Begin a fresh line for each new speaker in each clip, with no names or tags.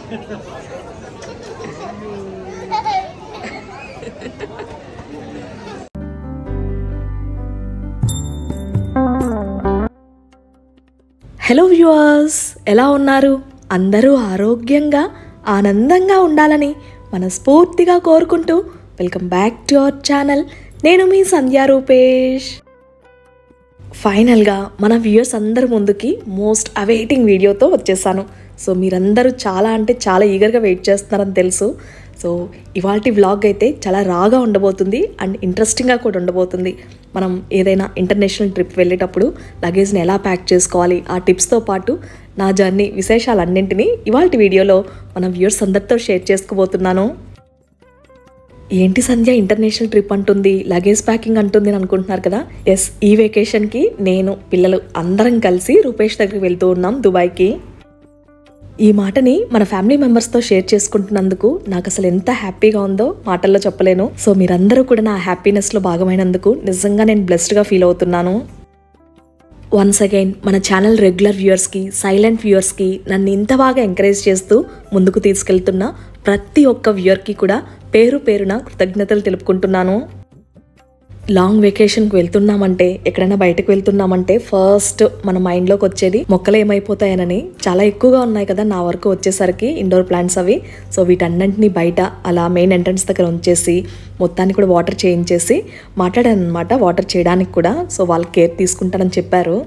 Hello viewers, ఎలా ఉన్నారు? అందరూ ఆరోగ్యంగా ఆనందంగా ఉండాలని మనస్ఫూర్తిగా కోరుకుంటూ welcome back to our channel. నేను మీ సంధ్యా రూపేష్. ఫైనల్గా మన వ్యూవర్స్ అందరి ముందుకి మోస్ట్ అవైటింగ్ వీడియోతో వచ్చేసాను. సో మీరందరూ చాలా అంటే చాలా ఈగర్గా వెయిట్ చేస్తున్నారని తెలుసు. సో ఇవాల్టి వ్లాగ్ అయితే చాలా రాగా ఉండబోతుంది అండ్ ఇంట్రెస్టింగ్గా కూడా ఉండబోతుంది. మనం ఏదైనా ఇంటర్నేషనల్ ట్రిప్ వెళ్ళేటప్పుడు లగేజ్ని ఎలా ప్యాక్ చేసుకోవాలి, ఆ టిప్స్తో పాటు నా జర్నీ విశేషాలన్నింటినీ ఇవాల్టి వీడియోలో మన వ్యూవర్స్ అందరితో షేర్ చేసుకోబోతున్నాను. ఏంటి సంధ్య ఇంటర్నేషనల్ ట్రిప్ అంటుంది, లగేజ్ ప్యాకింగ్ అంటుంది అని అనుకుంటున్నారు కదా. ఎస్, ఈ వెకేషన్కి నేను పిల్లలు అందరం కలిసి రూపేష్ దగ్గరికి వెళ్తూ ఉన్నాం దుబాయ్కి. ఈ మాటని మన ఫ్యామిలీ మెంబర్స్తో షేర్ చేసుకుంటున్నందుకు నాకు అసలు ఎంత హ్యాపీగా ఉందో మాటల్లో చెప్పలేను. సో మీరందరూ కూడా నా హ్యాపీనెస్లో భాగమైనందుకు నిజంగా నేను బ్లెస్డ్గా ఫీల్ అవుతున్నాను. వన్స్ అగైన్ మన ఛానల్ రెగ్యులర్ వ్యూవర్స్కి, సైలెంట్ వ్యూవర్స్కి, నన్ను ఇంత బాగా ఎంకరేజ్ చేస్తూ ముందుకు తీసుకెళ్తున్న ప్రతి ఒక్క వ్యూవర్కి కూడా పేరు పేరున కృతజ్ఞతలు తెలుపుకుంటున్నాను. లాంగ్ వెకేషన్కి వెళ్తున్నామంటే, ఎక్కడైనా బయటకు వెళ్తున్నామంటే ఫస్ట్ మన మైండ్లోకి వచ్చేది మొక్కలు ఏమైపోతాయనని. చాలా ఎక్కువగా ఉన్నాయి కదా నా వరకు వచ్చేసరికి ఇండోర్ ప్లాంట్స్ అవి. సో వీటన్నింటినీ బయట అలా మెయిన్ ఎంట్రన్స్ దగ్గర ఉంచేసి మొత్తాన్ని కూడా వాటర్ చేయించేసి మాట్లాడాను అనమాట, వాటర్ చేయడానికి కూడా. సో వాళ్ళు కేర్ తీసుకుంటారని చెప్పారు.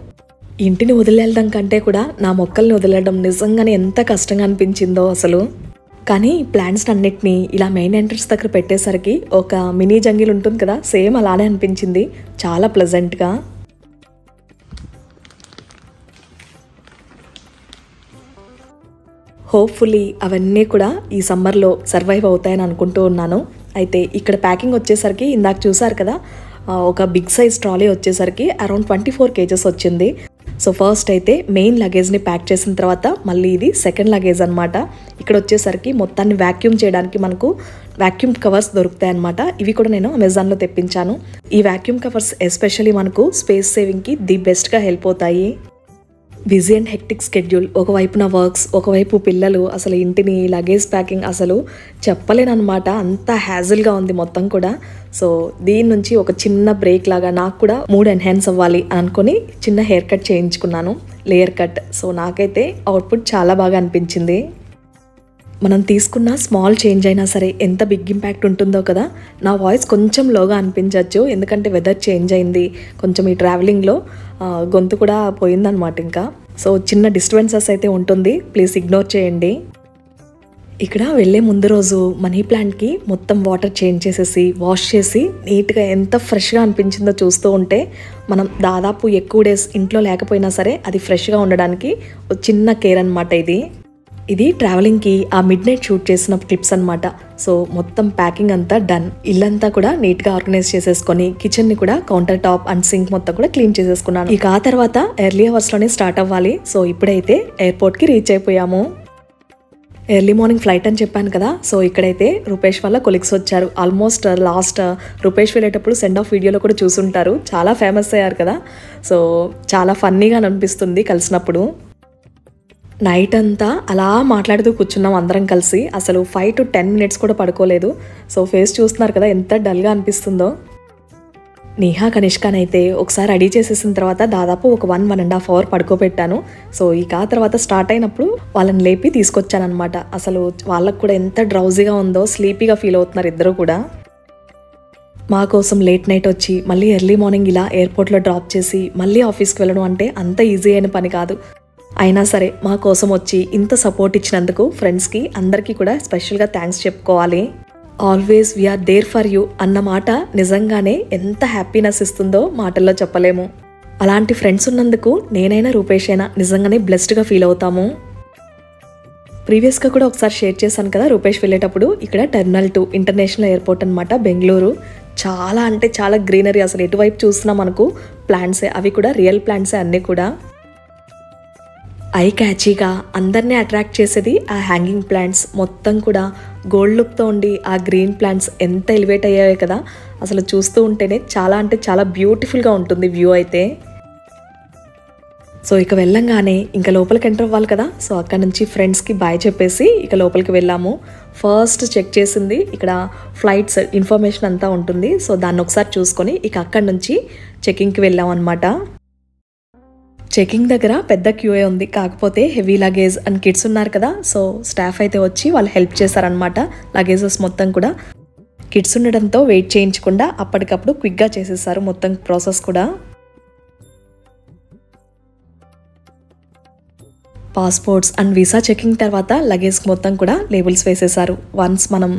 ఇంటిని వదిలేయడం కంటే కూడా నా మొక్కల్ని వదిలేయడం నిజంగానే ఎంత కష్టంగా అనిపించిందో అసలు. కానీ ప్లాంట్స్ అన్నిటినీ ఇలా మెయిన్ ఎంట్రన్స్ దగ్గర పెట్టేసరికి ఒక మినీ జంగిల్ ఉంటుంది కదా, సేమ్ అలానే అనిపించింది, చాలా ప్లెజెంట్గా. హోప్ఫుల్లీ అవన్నీ కూడా ఈ సమ్మర్లో సర్వైవ్ అవుతాయని అనుకుంటూ ఉన్నాను. అయితే ఇక్కడ ప్యాకింగ్ వచ్చేసరికి ఇందాక చూసారు కదా, ఒక బిగ్ సైజ్ ట్రాలీ వచ్చేసరికి అరౌండ్ 24 kgs వచ్చింది. సో ఫస్ట్ అయితే మెయిన్ లగేజ్ని ప్యాక్ చేసిన తర్వాత మళ్ళీ ఇది సెకండ్ లగేజ్ అనమాట. ఇక్కడ వచ్చేసరికి మొత్తాన్ని వ్యాక్యూమ్ చేయడానికి మనకు వ్యాక్యూమ్ కవర్స్ దొరుకుతాయి అనమాట. ఇవి కూడా నేను అమెజాన్లో తెప్పించాను. ఈ వ్యాక్యూమ్ కవర్స్ ఎస్పెషల్లీ మనకు స్పేస్ సేవింగ్కి ది బెస్ట్గా హెల్ప్ అవుతాయి. బిజీ అండ్ హెక్టిక్ స్కెడ్యూల్, ఒకవైపున వర్క్స్, ఒకవైపు పిల్లలు, అసలు ఇంటిని లగేజ్ ప్యాకింగ్ అసలు చెప్పలేనమాట, అంత హ్యాజిల్గా ఉంది మొత్తం కూడా. సో దీని నుంచి ఒక చిన్న బ్రేక్ లాగా నాకు కూడా మూడ్ ఎన్హాన్స్ అవ్వాలి అనుకొని చిన్న హెయిర్ కట్ చేయించుకున్నాను, లేయర్ కట్. సో నాకైతే అవుట్పుట్ చాలా బాగా అనిపించింది. మనం తీసుకున్న స్మాల్ చేంజ్ అయినా సరే ఎంత బిగ్ ఇంపాక్ట్ ఉంటుందో కదా. నా వాయిస్ కొంచెం లోగా అనిపించవచ్చు, ఎందుకంటే వెదర్ చేంజ్ అయింది కొంచెం, ఈ ట్రావెలింగ్లో గొంతు కూడా పోయిందనమాట ఇంకా. సో చిన్న డిస్టర్బెన్సెస్ అయితే ఉంటుంది, ప్లీజ్ ఇగ్నోర్ చేయండి. ఇక్కడ వెళ్ళే ముందు రోజు మనీ ప్లాంట్కి మొత్తం వాటర్ చేంజ్ చేసేసి వాష్ చేసి నీట్గా ఎంత ఫ్రెష్గా అనిపించిందో చూస్తూ ఉంటే, మనం దాదాపు ఎక్కువ డేస్ ఇంట్లో లేకపోయినా సరే అది ఫ్రెష్గా ఉండడానికి ఒక చిన్న కేర్ అనమాట ఇది ట్రావెలింగ్కి ఆ మిడ్ నైట్ షూట్ చేసిన క్లిప్స్ అనమాట. సో మొత్తం ప్యాకింగ్ అంతా డన్. ఇల్లంతా కూడా నీట్గా ఆర్గనైజ్ చేసేసుకొని కిచెన్ని కూడా కౌంటర్ టాప్ అండ్ సింక్ మొత్తం కూడా క్లీన్ చేసేసుకున్నాను. ఇక ఆ తర్వాత ఎర్లీ అవర్స్లోనే స్టార్ట్ అవ్వాలి. సో ఇప్పుడైతే ఎయిర్పోర్ట్కి రీచ్ అయిపోయాము. ఎర్లీ మార్నింగ్ ఫ్లైట్ అని చెప్పాను కదా. సో ఇక్కడైతే రూపేష్ వాళ్ళ కొలీగ్స్ వచ్చారు. ఆల్మోస్ట్ లాస్ట్ రూపేష్ వెళ్ళేటప్పుడు సెండ్ ఆఫ్ వీడియోలో కూడా చూసుంటారు, చాలా ఫేమస్ అయ్యారు కదా. సో చాలా ఫన్నీగా అనిపిస్తుంది కలిసినప్పుడు. నైట్ అంతా అలా మాట్లాడుతూ కూర్చున్నాం అందరం కలిసి. అసలు 5 to 10 minutes కూడా పడుకోలేదు. సో ఫేస్ చూస్తున్నారు కదా ఎంత డల్గా అనిపిస్తుందో. నేహా కనిష్కానైతే ఒకసారి రెడీ చేసేసిన తర్వాత దాదాపు ఒక 1.5 hour పడుకోబెట్టాను. సో ఇక ఆ తర్వాత స్టార్ట్ అయినప్పుడు వాళ్ళని లేపి తీసుకొచ్చానమాట. అసలు వాళ్ళకు కూడా ఎంత డ్రౌజీగా ఉందో, స్లీపీగా ఫీల్ అవుతున్నారు ఇద్దరు కూడా. మా కోసం లేట్ నైట్ వచ్చి మళ్ళీ ఎర్లీ మార్నింగ్ ఇలా ఎయిర్పోర్ట్లో డ్రాప్ చేసి మళ్ళీ ఆఫీస్కి వెళ్ళడం అంటే అంత ఈజీ అయిన పని కాదు. అయినా సరే మా కోసం వచ్చి ఇంత సపోర్ట్ ఇచ్చినందుకు ఫ్రెండ్స్కి అందరికీ కూడా స్పెషల్గా థ్యాంక్స్ చెప్పుకోవాలి. Always we are there for you అన్న మాట నిజంగానే ఎంత హ్యాపీనెస్ ఇస్తుందో మాటల్లో చెప్పలేము. అలాంటి ఫ్రెండ్స్ ఉన్నందుకు నేనైనా రూపేష్ అయినా నిజంగానే బ్లెస్డ్గా ఫీల్ అవుతాము. ప్రీవియస్గా కూడా ఒకసారి షేర్ చేశాను కదా రూపేష్ వెళ్ళేటప్పుడు. ఇక్కడ టెర్మినల్ 2 ఇంటర్నేషనల్ ఎయిర్పోర్ట్ అనమాట, బెంగళూరు. చాలా అంటే చాలా గ్రీనరీ, అసలు ఎటువైపు చూసినా మనకు ప్లాంట్సే, అవి కూడా రియల్ ప్లాంట్సే అన్నీ కూడా. ఐ క్యాచీగా అందరినీ అట్రాక్ట్ చేసేది ఆ హ్యాంగింగ్ ప్లాంట్స్ మొత్తం కూడా గోల్డ్ లుక్తో ఉండి ఆ గ్రీన్ ప్లాంట్స్ ఎంత ఎలివేట్ అయ్యాయో కదా. అసలు చూస్తూ ఉంటేనే చాలా అంటే చాలా బ్యూటిఫుల్గా ఉంటుంది వ్యూ అయితే. సో ఇక వెళ్ళంగానే ఇంకా లోపలికి ఎంటర్ అవ్వాలి కదా, సో అక్కడ నుంచి ఫ్రెండ్స్కి బాయ్ చెప్పేసి ఇక లోపలికి వెళ్ళాము. ఫస్ట్ చెక్ చేసింది ఇక్కడ ఫ్లైట్స్ ఇన్ఫర్మేషన్ అంతా ఉంటుంది, సో దాన్ని ఒకసారి చూసుకొని ఇక అక్కడి నుంచి చెకింగ్కి వెళ్ళాం అనమాట. చెకింగ్ దగ్గర పెద్ద క్యూఏ ఉంది, కాకపోతే హెవీ లగేజ్ అండ్ కిడ్స్ ఉన్నారు కదా, సో స్టాఫ్ అయితే వచ్చి వాళ్ళు హెల్ప్ చేశారనమాట. లగేజెస్ మొత్తం కూడా కిడ్స్ ఉండడంతో వెయిట్ చేయించకుండా అప్పటికప్పుడు క్విక్గా చేసేసారు మొత్తం ప్రాసెస్ కూడా. పాస్పోర్ట్స్ అండ్ వీసా చెకింగ్ తర్వాత లగేజ్ మొత్తం కూడా లేబుల్స్ వేసేసారు. వన్స్ మనం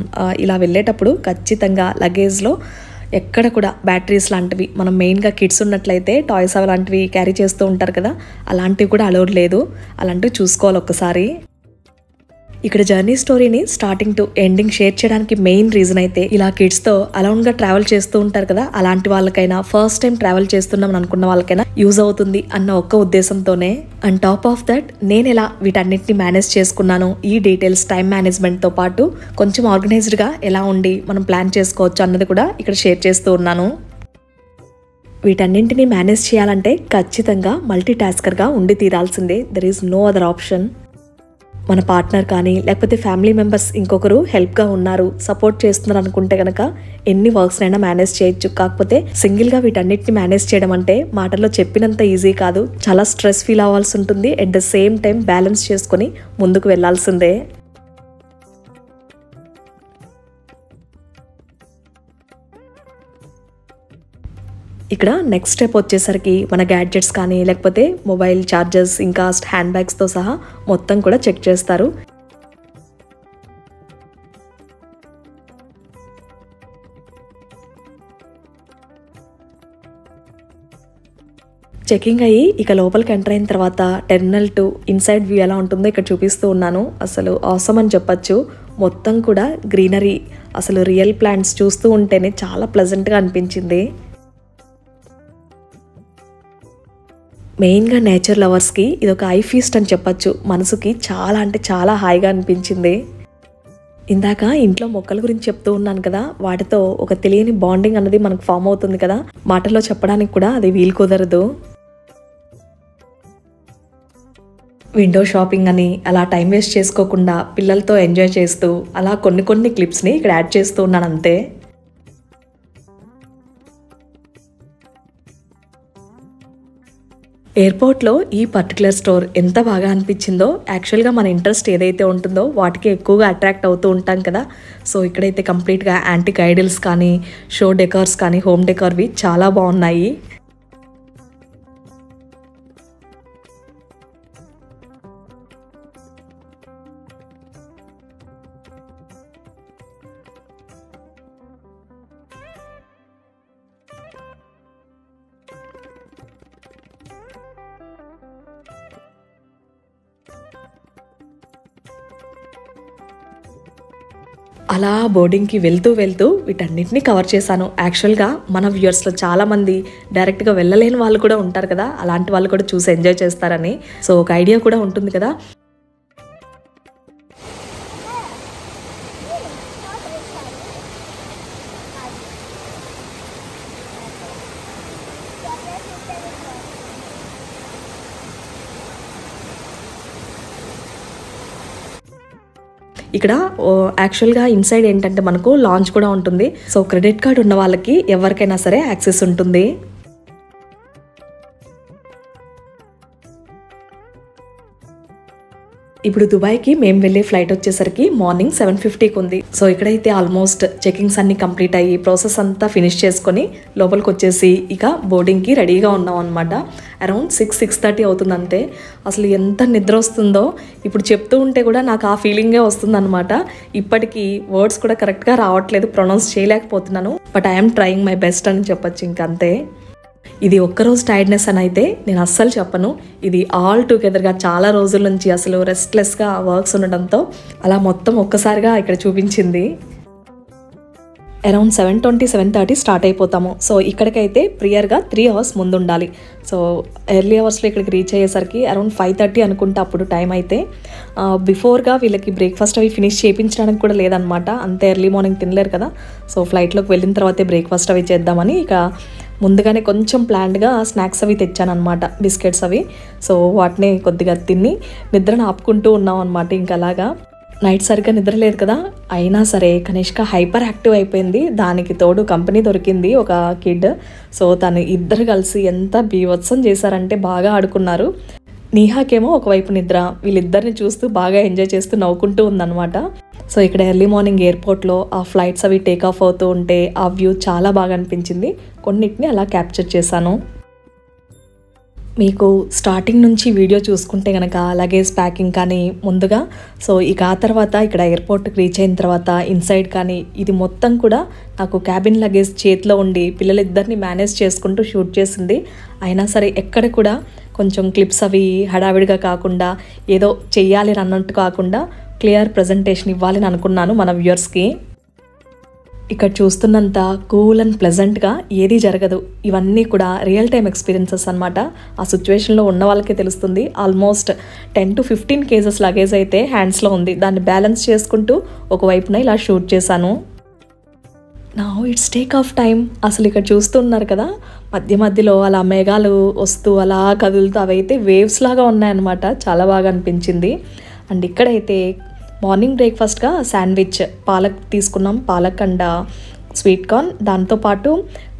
ఇలా వెళ్ళేటప్పుడు ఖచ్చితంగా లగేజ్లో ఎక్కడ కూడా బ్యాటరీస్ లాంటివి, మనం మెయిన్గా కిడ్స్ ఉన్నట్లయితే టాయ్స్ అలాంటివి క్యారీ చేస్తూ ఉంటారు కదా, అలాంటివి కూడా అలౌడ్ లేదు. అలాంటివి చూసుకోవాలి ఒక్కసారి. ఇక్కడ జర్నీ స్టోరీని స్టార్టింగ్ టు ఎండింగ్ షేర్ చేయడానికి మెయిన్ రీజన్ అయితే ఇలా కిడ్స్తో అలౌన్గా ట్రావెల్ చేస్తూ ఉంటారు కదా, అలాంటి వాళ్ళకైనా ఫస్ట్ టైం ట్రావెల్ చేస్తున్నాం అనుకున్న వాళ్ళకైనా యూజ్ అవుతుంది అన్న ఒక్క ఉద్దేశంతోనే. అండ్ టాప్ ఆఫ్ దట్ నేను ఎలా వీటన్నిటిని మేనేజ్ చేసుకున్నాను, ఈ డీటెయిల్స్ టైం మేనేజ్మెంట్తో పాటు కొంచెం ఆర్గనైజ్డ్గా ఎలా ఉండి మనం ప్లాన్ చేసుకోవచ్చు అన్నది కూడా ఇక్కడ షేర్ చేస్తూ ఉన్నాను. వీటన్నింటినీ మేనేజ్ చేయాలంటే ఖచ్చితంగా మల్టీ టాస్కర్గా ఉండి తీరాల్సిందే. There is no other option. మన పార్ట్నర్ కానీ లేకపోతే ఫ్యామిలీ మెంబర్స్ ఇంకొకరు హెల్ప్గా ఉన్నారు, సపోర్ట్ చేస్తున్నారు అనుకుంటే కనుక ఎన్ని వర్క్స్నైనా మేనేజ్ చేయొచ్చు. కాకపోతే సింగిల్గా వీటన్నిటిని మేనేజ్ చేయడం అంటే మాటల్లో చెప్పినంత ఈజీ కాదు, చాలా స్ట్రెస్ ఫీల్ అవ్వాల్సి ఉంటుంది. At the same time balance చేసుకొని ముందుకు వెళ్లాల్సిందే. ఇక్కడ నెక్స్ట్ స్టెప్ వచ్చేసరికి మన గ్యాడ్జెట్స్ కానీ లేకపోతే మొబైల్ ఛార్జర్స్ ఇంకా హ్యాండ్ బ్యాగ్స్తో సహా మొత్తం కూడా చెక్ చేస్తారు. చెకింగ్ అయ్యి ఇక లోపలికి ఎంటర్ అయిన తర్వాత టెర్మినల్ 2 ఇన్సైడ్ వ్యూ ఎలా ఉంటుందో ఇక్కడ చూపిస్తూ ఉన్నాను. అసలు ఆసమ్ అని చెప్పచ్చు. మొత్తం కూడా గ్రీనరీ, అసలు రియల్ ప్లాంట్స్ చూస్తూ ఉంటేనే చాలా ప్లెజెంట్గా అనిపించింది. మెయిన్గా నేచర్ లవర్స్కి ఇదొక ఐ ఫీస్ట్ అని చెప్పచ్చు. మనసుకి చాలా అంటే చాలా హాయిగా అనిపించింది. ఇందాక ఇంట్లో మొక్కల గురించి చెప్తూ ఉన్నాను కదా, వాటితో ఒక తెలియని బాండింగ్ అన్నది మనకు ఫామ్ అవుతుంది కదా, మాటల్లో చెప్పడానికి కూడా అది వీలు కుదరదు. విండో షాపింగ్ అని అలా టైం వేస్ట్ చేసుకోకుండా పిల్లలతో ఎంజాయ్ చేస్తూ అలా కొన్ని క్లిప్స్ని ఇక్కడ యాడ్ చేస్తూ ఉన్నాను అంతే. ఎయిర్పోర్ట్లో ఈ పర్టికులర్ స్టోర్ ఎంత బాగా అనిపించిందో. యాక్చువల్గా మన ఇంట్రెస్ట్ ఏదైతే ఉంటుందో వాటికి ఎక్కువగా అట్రాక్ట్ అవుతూ ఉంటాం కదా, సో ఇక్కడైతే కంప్లీట్గా యాంటిక్ ఐడల్స్ కానీ షో డెకార్స్ కానీ హోమ్ డెకార్వి చాలా బాగున్నాయి. అలా బోర్డింగ్కి వెళ్తూ వీటన్నిటిని కవర్ చేశాను. యాక్చువల్గా మన వ్యూయర్స్లో చాలామంది డైరెక్ట్గా వెళ్ళలేని వాళ్ళు కూడా ఉంటారు కదా, అలాంటి వాళ్ళు కూడా చూసి ఎంజాయ్ చేస్తారని, సో ఒక ఐడియా కూడా ఉంటుంది కదా. ఇక్కడ యాక్చువల్గా ఇన్సైడ్ ఏంటంటే మనకు లాంచ్ కూడా ఉంటుంది, సో క్రెడిట్ కార్డ్ ఉన్న వాళ్ళకి ఎవరికైనా సరే యాక్సెస్ ఉంటుంది. ఇప్పుడు దుబాయ్కి మేము వెళ్ళే ఫ్లైట్ వచ్చేసరికి మార్నింగ్ 7:50కి ఉంది. సో ఇక్కడైతే ఆల్మోస్ట్ చెకింగ్స్ అన్ని కంప్లీట్ అయ్యి ప్రాసెస్ అంతా ఫినిష్ చేసుకొని లోపలికి వచ్చేసి ఇక బోర్డింగ్కి రెడీగా ఉన్నాం అనమాట. అరౌండ్ 6-6:30 అవుతుంది అంతే. అసలు ఎంత నిద్ర వస్తుందో ఇప్పుడు చెప్తూ ఉంటే కూడా నాకు ఆ ఫీలింగే వస్తుంది అనమాట. ఇప్పటికీ వర్డ్స్ కూడా కరెక్ట్గా రావట్లేదు, ప్రొనౌన్స్ చేయలేకపోతున్నాను, but I'm trying my best అని చెప్పొచ్చు ఇంకంతే. ఇది ఒక్కరోజు టైర్డ్నెస్ అని అయితే నేను అస్సలు చెప్పను. ఇది ఆల్ టుగెదర్గా చాలా రోజుల నుంచి అసలు రెస్ట్లెస్గా వర్క్స్ ఉండడంతో అలా మొత్తం ఒక్కసారిగా ఇక్కడ చూపించింది. అరౌండ్ 7:20, 7:30 స్టార్ట్ అయిపోతాము. సో ఇక్కడికైతే ప్రియర్గా 3 hours ముందు ఉండాలి. సో ఎర్లీ అవర్స్లో ఇక్కడికి రీచ్ అయ్యేసరికి అరౌండ్ 5:30 అనుకుంటా అప్పుడు టైం అయితే. బిఫోర్గా వీళ్ళకి బ్రేక్ఫాస్ట్ అవి ఫినిష్ చేయించడానికి కూడా లేదనమాట, అంతే ఎర్లీ మార్నింగ్ తినలేరు కదా. సో ఫ్లైట్లోకి వెళ్ళిన తర్వాతే బ్రేక్ఫాస్ట్ అవి చేద్దామని ఇక ముందుగానే కొంచెం ప్లాన్డ్గా స్నాక్స్ అవి తెచ్చాను అనమాట, బిస్కెట్స్ అవి. సో వాటిని కొద్దిగా తిని నిద్రను ఆపుకుంటూ ఉన్నాం అనమాట. ఇంకా అలాగా నైట్ సరిగ్గా నిద్రలేదు కదా, అయినా సరే కనిష్క హైపర్ యాక్టివ్ అయిపోయింది. దానికి తోడు కంపెనీ దొరికింది ఒక కిడ్. సో తను ఇద్దరు కలిసి ఎంత బీభత్సం చేశారంటే బాగా ఆడుకున్నారు. నీహాకేమో ఒకవైపు నిద్ర, వీళ్ళిద్దరిని చూస్తూ బాగా ఎంజాయ్ చేస్తూ నవ్వుకుంటూ ఉందన్నమాట. సో ఇక్కడ ఎర్లీ మార్నింగ్ ఎయిర్పోర్ట్లో ఆ ఫ్లైట్స్ అవి టేక్ ఆఫ్ అవుతూ ఉంటే ఆ వ్యూ చాలా బాగా అనిపించింది. కొన్నిటిని అలా క్యాప్చర్ చేశాను. మీకు స్టార్టింగ్ నుంచి వీడియో చూసుకుంటే కనుక లగేజ్ ప్యాకింగ్ కానీ ముందుగా, సో ఇక ఆ తర్వాత ఇక్కడ ఎయిర్పోర్ట్కి రీచ్ అయిన తర్వాత ఇన్సైడ్ కానీ ఇది మొత్తం కూడా నాకు క్యాబిన్ లగేజ్ చేతిలో ఉండి పిల్లలిద్దరిని మేనేజ్ చేసుకుంటూ షూట్ చేసింది. అయినా సరే ఎక్కడ కూడా కొంచెం క్లిప్స్ అవి హడావిడిగా కాకుండా ఏదో చెయ్యాలి అన్నట్టు కాకుండా క్లియర్ ప్రజెంటేషన్ ఇవ్వాలని అనుకున్నాను మన వ్యూయర్స్కి. ఇక్కడ చూస్తున్నంత కూల్ అండ్ ప్లెజెంట్గా ఏదీ జరగదు. ఇవన్నీ కూడా రియల్ టైమ్ ఎక్స్పీరియన్సెస్ అనమాట. ఆ సిచ్యువేషన్లో ఉన్న వాళ్ళకే తెలుస్తుంది. ఆల్మోస్ట్ 10 to 15 కేజెస్ లగేజ్ అయితే హ్యాండ్స్లో ఉంది. దాన్ని బ్యాలెన్స్ చేసుకుంటూ ఒకవైపున ఇలా షూట్ చేశాను. Now it's take off time. అసలు ఇక్కడ చూస్తున్నారు కదా, మధ్య మధ్యలో అలా మేఘాలు వస్తూ అలా కదులుతూ అవైతే వేవ్స్ లాగా ఉన్నాయన్నమాట. చాలా బాగా అనిపించింది. అండ్ ఇక్కడైతే మార్నింగ్ బ్రేక్ఫాస్ట్గా శాండ్విచ్ పాలక్ తీసుకున్నాం, పాలక్ అండ్ స్వీట్ కార్న్. దాంతోపాటు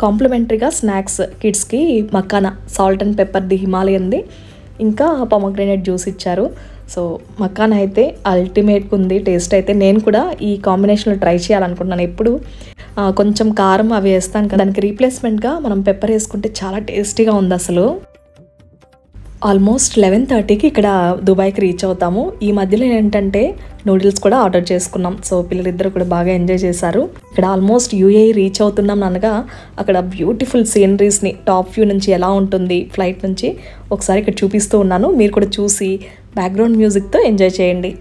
కాంప్లిమెంటరీగా స్నాక్స్ కిడ్స్కి మకానా సాల్ట్ అండ్ పెప్పర్ది హిమాలయన్ది, ఇంకా పొమగ్రెనేట్ జ్యూస్ ఇచ్చారు. సో మకానా అయితే అల్టిమేట్గా ఉంది టేస్ట్ అయితే. నేను కూడా ఈ కాంబినేషన్లో ట్రై చేయాలనుకుంటున్నాను. ఎప్పుడు కొంచెం కారం అవి వేస్తాను కదా, దానికి రీప్లేస్మెంట్గా మనం పెప్పర్ వేసుకుంటే చాలా టేస్టీగా ఉంది అసలు. ఆల్మోస్ట్ 11:30కి ఇక్కడ దుబాయ్కి రీచ్ అవుతాము. ఈ మధ్యలో ఏంటంటే నూడిల్స్ కూడా ఆర్డర్ చేసుకున్నాం. సో పిల్లలిద్దరు కూడా బాగా ఎంజాయ్ చేశారు. ఇక్కడ ఆల్మోస్ట్ యూఏఈ రీచ్ అవుతున్నాం అనగా అక్కడ బ్యూటిఫుల్ సీనరీస్ని టాప్ వ్యూ నుంచి ఎలా ఉంటుంది ఫ్లైట్ నుంచి ఒకసారి ఇక్కడ చూపిస్తూ ఉన్నాను. మీరు కూడా చూసి బ్యాక్గ్రౌండ్ మ్యూజిక్తో ఎంజాయ్ చేయండి.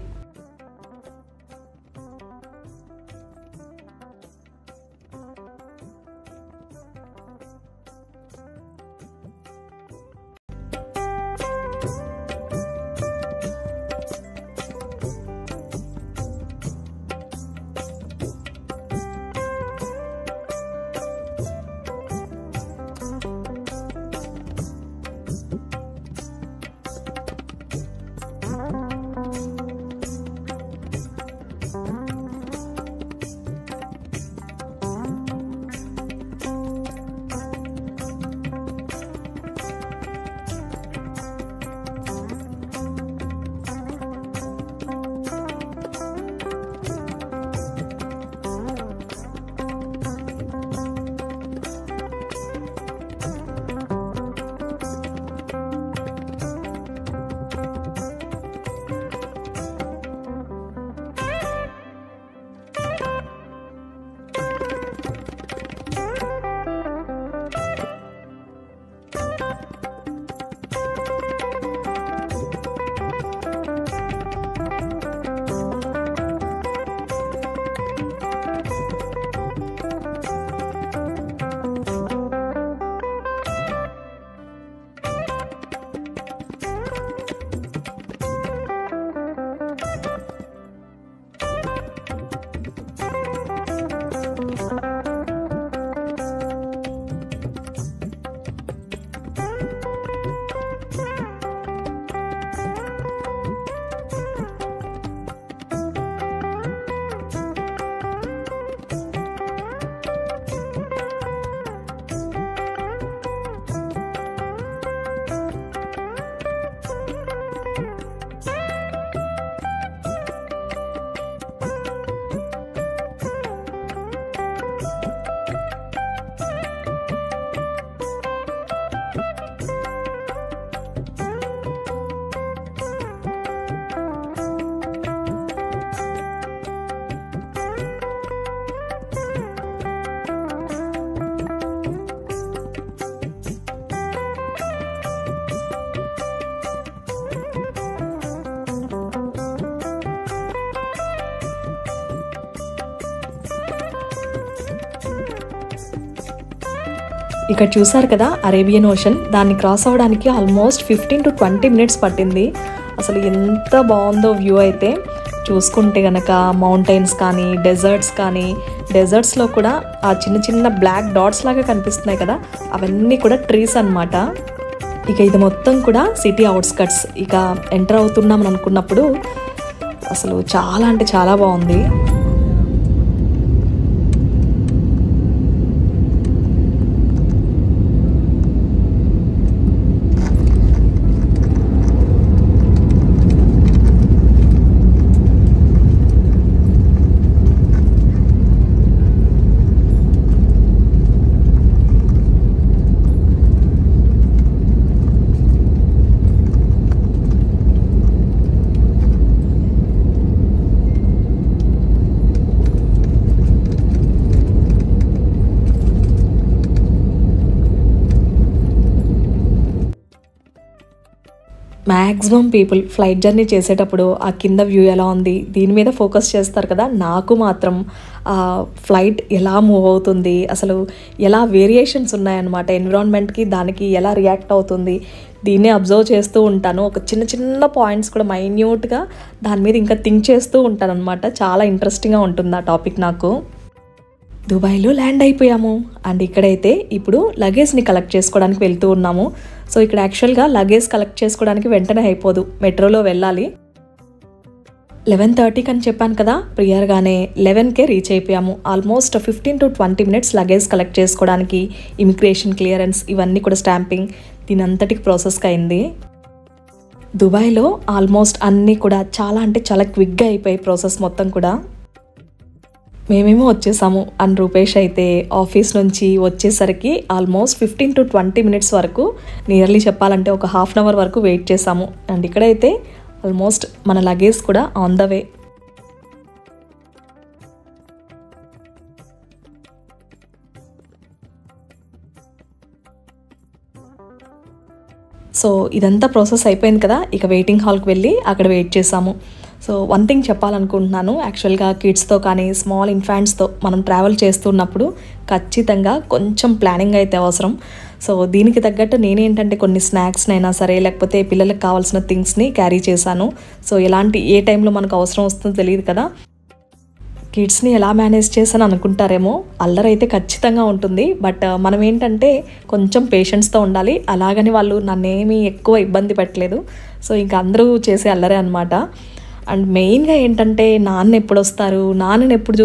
ఇక్కడ చూసారు కదా అరేబియన్ ఓషన్, దాన్ని క్రాస్ అవ్వడానికి ఆల్మోస్ట్ 15 to 20 minutes పట్టింది. అసలు ఎంత బాగుందో వ్యూ అయితే. చూసుకుంటే కనుక మౌంటైన్స్ కానీ డెజర్ట్స్ కానీ డెజర్ట్స్లో కూడా ఆ చిన్న చిన్న బ్లాక్ డాట్స్ లాగా కనిపిస్తున్నాయి కదా, అవన్నీ కూడా ట్రీస్ అన్నమాట. ఇక ఇది మొత్తం కూడా సిటీ అవుట్స్కట్స్. ఇక ఎంటర్ అవుతున్నామని అనుకున్నప్పుడు అసలు చాలా అంటే చాలా బాగుంది. మ్యాక్సిమం పీపుల్ ఫ్లైట్ జర్నీ చేసేటప్పుడు ఆ కింద వ్యూ ఎలా ఉంది దీని మీద ఫోకస్ చేస్తారు కదా. నాకు మాత్రం ఫ్లైట్ ఎలా మూవ్ అవుతుంది, అసలు ఎలా వేరియేషన్స్ ఉన్నాయన్నమాట, ఎన్విరాన్మెంట్కి దానికి ఎలా రియాక్ట్ అవుతుంది, దీన్నే అబ్జర్వ్ చేస్తూ ఉంటాను. ఒక చిన్న చిన్న పాయింట్స్ కూడా మైన్యూట్గా దాని మీద ఇంకా థింక్ చేస్తూ ఉంటాను అనమాట. చాలా ఇంట్రెస్టింగ్గా ఉంటుంది ఆ టాపిక్ నాకు. దుబాయ్లో ల్యాండ్ అయిపోయాము అండ్ ఇక్కడైతే ఇప్పుడు లగేజ్ని కలెక్ట్ చేసుకోవడానికి వెళ్తూ ఉన్నాము. సో ఇక్కడ యాక్చువల్గా లగేజ్ కలెక్ట్ చేసుకోవడానికి వెంటనే అయిపోదు, మెట్రోలో వెళ్ళాలి. 11:30కి అని చెప్పాను కదా, ప్రియర్గానే 11కే రీచ్ అయిపోయాము. Almost 15 to 20 minutes luggage collect చేసుకోవడానికి, ఇమిగ్రేషన్ క్లియరెన్స్ ఇవన్నీ కూడా స్టాంపింగ్ దీని అంతటికి ప్రాసెస్కి అయింది. దుబాయ్లో ఆల్మోస్ట్ అన్నీ కూడా చాలా అంటే చాలా క్విక్గా అయిపోయాయి ప్రాసెస్ మొత్తం కూడా. మేమేమో వచ్చేసాము అండ్ రూపేష్ అయితే ఆఫీస్ నుంచి వచ్చేసరికి ఆల్మోస్ట్ 15 to 20 minutes వరకు, నియర్లీ చెప్పాలంటే ఒక ½ an hour వరకు వెయిట్ చేసాము. అండ్ ఇక్కడైతే ఆల్మోస్ట్ మన లగేజ్ కూడా ఆన్ ద వే. సో ఇదంతా ప్రాసెస్ అయిపోయింది కదా, ఇక వెయిటింగ్ హాల్కి వెళ్ళి అక్కడ వెయిట్ చేసాము. సో వన్ థింగ్ చెప్పాలనుకుంటున్నాను, యాక్చువల్గా కిడ్స్తో కానీ స్మాల్ ఇన్ఫాంట్స్తో మనం ట్రావెల్ చేస్తున్నప్పుడు ఖచ్చితంగా కొంచెం ప్లానింగ్ అయితే అవసరం. సో దీనికి తగ్గట్టు నేనేంటంటే కొన్ని స్నాక్స్నైనా సరే లేకపోతే పిల్లలకు కావాల్సిన థింగ్స్ని క్యారీ చేశాను. సో ఏ టైంలో మనకు అవసరం వస్తుందో తెలియదు కదా. కిడ్స్ని ఎలా మేనేజ్ చేశాను అనుకుంటారేమో, అల్లరి అయితే ఖచ్చితంగా ఉంటుంది. బట్ మనం ఏంటంటే కొంచెం పేషెన్స్తో ఉండాలి. అలాగని వాళ్ళు నన్నేమీ ఎక్కువ ఇబ్బంది పెట్టలేదు. సో ఇంకా అందరూ చేసే అల్లరే అనమాట. అండ్ మెయిన్గా ఏంటంటే నాన్న ఎప్పుడు వస్తారు, నాన్నని ఎప్పుడు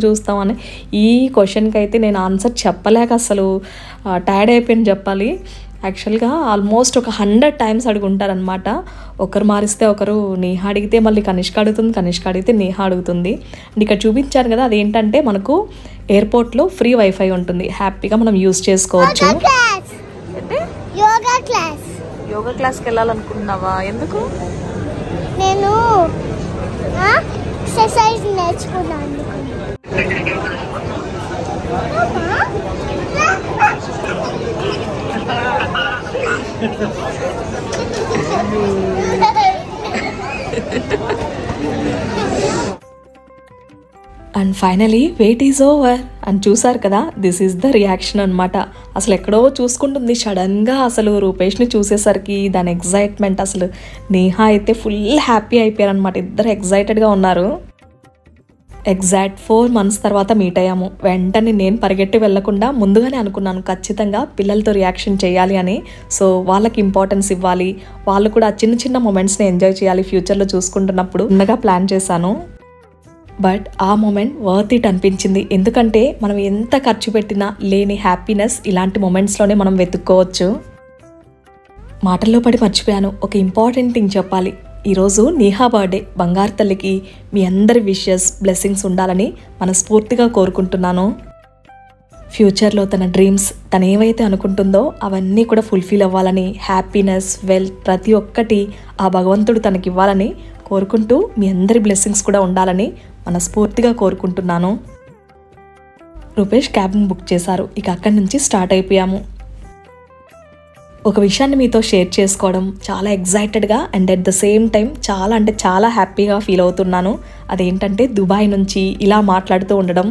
చూస్తాం అని ఈ క్వశ్చన్కి అయితే నేను ఆన్సర్ చెప్పలేక అసలు టైర్డ్ అయిపోయింది చెప్పాలి. యాక్చువల్గా ఆల్మోస్ట్ ఒక 100 times అడుగుంటారనమాట. ఒకరు మారిస్తే ఒకరు నేహా అడిగితే మళ్ళీ కనిష్క అడుగుతుంది, కనిష్క అడిగితే నేహా అడుగుతుంది. అండ్ ఇక్కడ చూపించాను కదా, అదేంటంటే మనకు ఎయిర్పోర్ట్లో ఫ్రీ వైఫై ఉంటుంది, హ్యాపీగా మనం యూజ్ చేసుకోవచ్చు. యోగా క్లాస్కి వెళ్ళాలనుకుంటున్నావా? ఎందుకు?
నేను ఎక్సర్సైజ్ నేర్చుకున్నాను.
And finally weight is over అని చూసారు కదా, దిస్ ఈజ్ ద రియాక్షన్ అనమాట. అసలు ఎక్కడో చూసుకుంటుంది, సడన్గా అసలు రూపేష్ని చూసేసరికి దాని ఎగ్జైట్మెంట్, అసలు నేహా అయితే ఫుల్ హ్యాపీ అయిపోయారు అనమాట. ఇద్దరు ఎగ్జైటెడ్గా ఉన్నారు. ఎగ్జాక్ట్ 4 months తర్వాత మీట్ అయ్యాము. వెంటనే నేను పరిగెట్టి వెళ్లకుండా ముందుగానే అనుకున్నాను ఖచ్చితంగా పిల్లలతో రియాక్షన్ చేయాలి అని. సో వాళ్ళకి ఇంపార్టెన్స్ ఇవ్వాలి, వాళ్ళు కూడా చిన్న చిన్న మూమెంట్స్ని ఎంజాయ్ చేయాలి ఫ్యూచర్లో చూసుకుంటున్నప్పుడు ఉన్నగా ప్లాన్ చేశాను. బట్ ఆ మూమెంట్ వర్త్ ఇట్ అనిపించింది. ఎందుకంటే మనం ఎంత ఖర్చు పెట్టినా లేని హ్యాపీనెస్ ఇలాంటి మూమెంట్స్లోనే మనం వెతుక్కోవచ్చు. మాటల్లో పడి మర్చిపోయాను, ఒక ఇంపార్టెంట్ థింగ్ చెప్పాలి. ఈరోజు నేహా బర్త్డే. బంగారు తల్లికి మీ అందరి విషెస్ బ్లెస్సింగ్స్ ఉండాలని మనస్ఫూర్తిగా కోరుకుంటున్నాను. ఫ్యూచర్లో తన డ్రీమ్స్ తను ఏవైతే అనుకుంటుందో అవన్నీ కూడా ఫుల్ఫిల్ అవ్వాలని, హ్యాపీనెస్ వెల్త్ ప్రతి ఒక్కటి ఆ భగవంతుడు తనకి ఇవ్వాలని కోరుకుంటూ మీ అందరి బ్లెస్సింగ్స్ కూడా ఉండాలని మనస్ఫూర్తిగా కోరుకుంటున్నాను. రూపేష్ క్యాబిన్ బుక్ చేశారు. ఇక అక్కడి నుంచి స్టార్ట్ అయిపోయాము. ఒక విషయాన్ని మీతో షేర్ చేసుకోవడం చాలా ఎగ్జైటెడ్గా and at the same time చాలా అంటే చాలా హ్యాపీగా ఫీల్ అవుతున్నాను. అదేంటంటే దుబాయ్ నుంచి ఇలా మాట్లాడుతూ ఉండడం.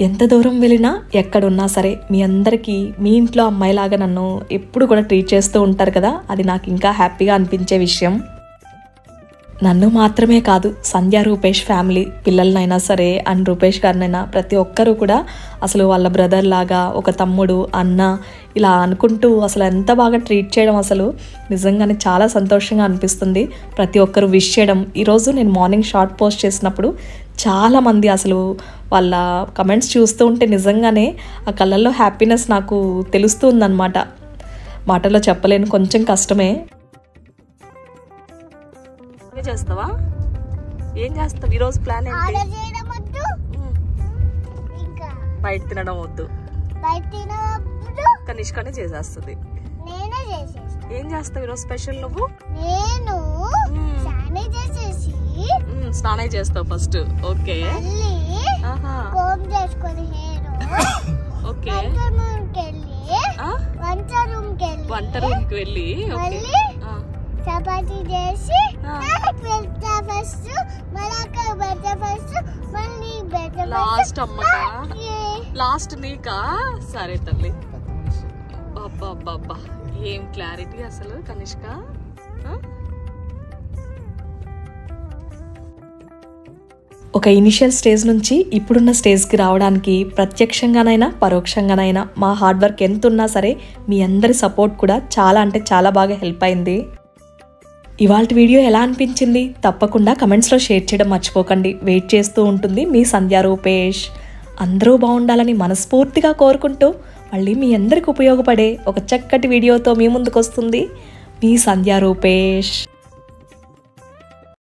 ఎంత దూరం వెళ్ళినా ఎక్కడున్నా సరే మీ అందరికీ మీ ఇంట్లో అమ్మాయిలాగా నన్ను ఎప్పుడు కూడా ట్రీట్ చేస్తూ ఉంటారు కదా, అది నాకు ఇంకా హ్యాపీగా అనిపించే విషయం. నన్ను మాత్రమే కాదు, సంధ్య రూపేష్ ఫ్యామిలీ పిల్లలనైనా సరే అండ్ రూపేష్ గారినైనా ప్రతి ఒక్కరూ కూడా అసలు వాళ్ళ బ్రదర్ లాగా, ఒక తమ్ముడు, అన్న ఇలా అనుకుంటూ అసలు ఎంత బాగా ట్రీట్ చేయడం అసలు నిజంగానే చాలా సంతోషంగా అనిపిస్తుంది. ప్రతి ఒక్కరు విష్ చేయడం. ఈరోజు నేను మార్నింగ్ షార్ట్ పోస్ట్ చేసినప్పుడు చాలామంది అసలు వాళ్ళ కమెంట్స్ చూస్తూ ఉంటే నిజంగానే ఆ కళ్ళల్లో హ్యాపీనెస్ నాకు తెలుస్తూ ఉందన్నమాట. మాటల్లో చెప్పలేను, కొంచెం కష్టమే. చేస్తావా? ఏం చేస్తావు ఈరోజు? ప్లాన్ బయట తినడం వద్దు, కనిష్కనే చేసేస్తుంది. ఏం చేస్తావు ఈరోజు స్పెషల్? నువ్వు స్నానం చేస్తావు ఫస్ట్. ఓకే ఓకే, వంట రూమ్ కి వెళ్ళి
చపాతీ చేసి ఫస్ట్
లాస్ట్ అమ్మకా, లాస్ట్ నీకా? సరే తల్లి. అబ్బా ఏం క్లారిటీ అసలు కనిష్క. ఒక ఇనిషియల్ స్టేజ్ నుంచి ఇప్పుడున్న స్టేజ్కి రావడానికి ప్రత్యక్షంగానైనా పరోక్షంగానైనా మా హార్డ్ వర్క్ ఎంత ఉన్నా సరే మీ అందరి సపోర్ట్ కూడా చాలా అంటే చాలా బాగా హెల్ప్ అయింది. ఇవాల్టి వీడియో ఎలా అనిపించింది తప్పకుండా కమెంట్స్లో షేర్ చేయడం మర్చిపోకండి. వెయిట్ చేస్తూ ఉంటుంది మీ సంధ్య రూపేష్. అందరూ బాగుండాలని మనస్ఫూర్తిగా కోరుకుంటూ మళ్ళీ మీ అందరికి ఉపయోగపడే ఒక చక్కటి వీడియోతో మీ ముందుకు వస్తుంది మీ సంధ్య రూపేష్.